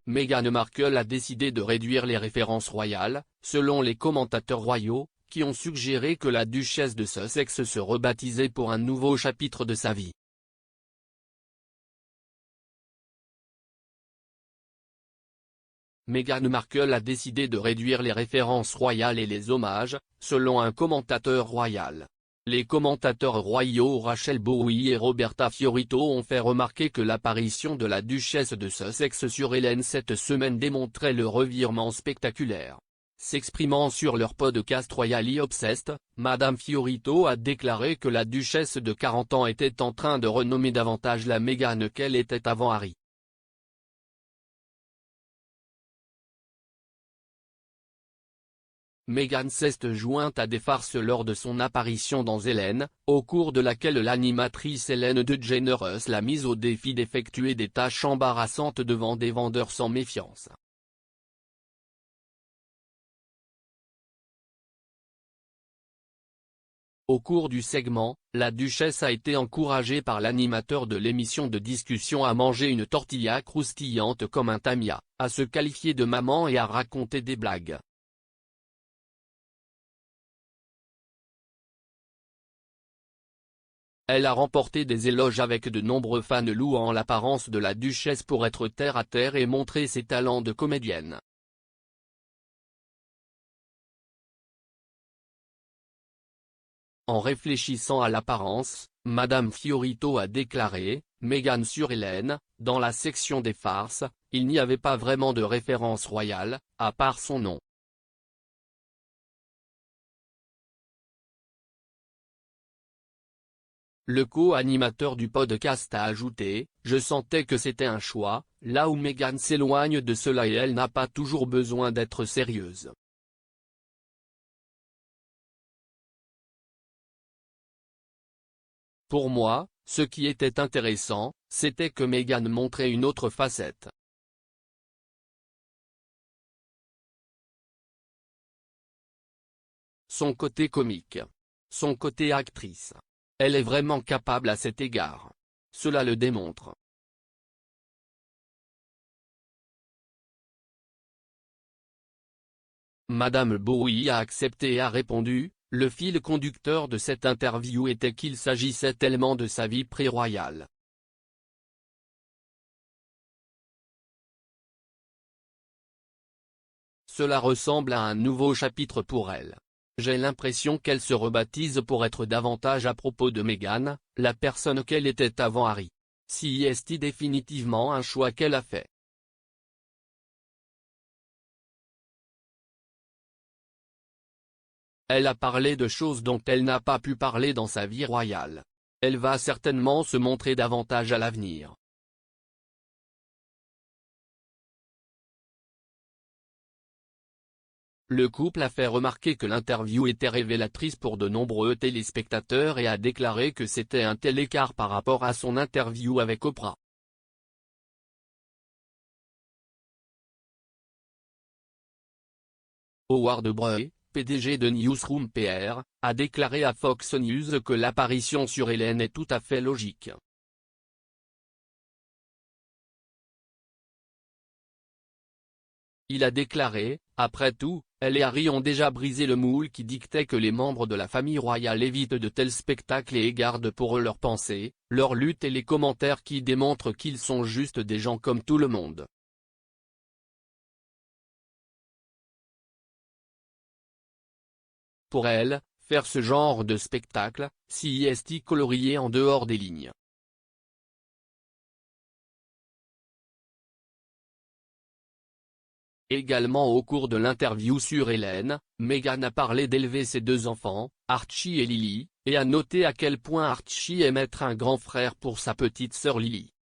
Meghan Markle a décidé de réduire les références royales, selon les commentateurs royaux, qui ont suggéré que la duchesse de Sussex se rebaptisait pour un nouveau chapitre de sa vie. Meghan Markle a décidé de réduire les références royales et les hommages, selon un commentateur royal. Les commentateurs royaux Rachel Bowie et Roberta Fiorito ont fait remarquer que l'apparition de la duchesse de Sussex sur Ellen cette semaine démontrait le revirement spectaculaire. S'exprimant sur leur podcast Royally Obsessed, Madame Fiorito a déclaré que la duchesse de 40 ans était en train de renommer davantage la Meghan qu'elle était avant Harry. Meghan s'est jointe à des farces lors de son apparition dans Ellen, au cours de laquelle l'animatrice Ellen DeGeneres l'a mise au défi d'effectuer des tâches embarrassantes devant des vendeurs sans méfiance. Au cours du segment, la duchesse a été encouragée par l'animateur de l'émission de discussion à manger une tortilla croustillante comme un tamia, à se qualifier de maman et à raconter des blagues. Elle a remporté des éloges avec de nombreux fans louant l'apparence de la duchesse pour être terre à terre et montrer ses talents de comédienne. En réfléchissant à l'apparence, Madame Fiorito a déclaré, Meghan sur Ellen, dans la section des farces, il n'y avait pas vraiment de référence royale, à part son nom. Le co-animateur du podcast a ajouté, je sentais que c'était un choix, là où Meghan s'éloigne de cela et elle n'a pas toujours besoin d'être sérieuse. Pour moi, ce qui était intéressant, c'était que Meghan montrait une autre facette. Son côté comique. Son côté actrice. Elle est vraiment capable à cet égard. Cela le démontre. Madame Bowie a accepté et a répondu, le fil conducteur de cette interview était qu'il s'agissait tellement de sa vie pré-royale. Cela ressemble à un nouveau chapitre pour elle. J'ai l'impression qu'elle se rebaptise pour être davantage à propos de Meghan, la personne qu'elle était avant Harry. C'est définitivement un choix qu'elle a fait. Elle a parlé de choses dont elle n'a pas pu parler dans sa vie royale. Elle va certainement se montrer davantage à l'avenir. Le couple a fait remarquer que l'interview était révélatrice pour de nombreux téléspectateurs et a déclaré que c'était un tel écart par rapport à son interview avec Oprah. Howard Breuer, PDG de Newsroom PR, a déclaré à Fox News que l'apparition sur Ellen est tout à fait logique. Il a déclaré, après tout, elle et Harry ont déjà brisé le moule qui dictait que les membres de la famille royale évitent de tels spectacles et gardent pour eux leurs pensées, leurs luttes et les commentaires qui démontrent qu'ils sont juste des gens comme tout le monde. Pour elle, faire ce genre de spectacle, c'est colorier en dehors des lignes. Également au cours de l'interview sur Ellen, Meghan a parlé d'élever ses deux enfants, Archie et Lily, et a noté à quel point Archie aime être un grand frère pour sa petite sœur Lily.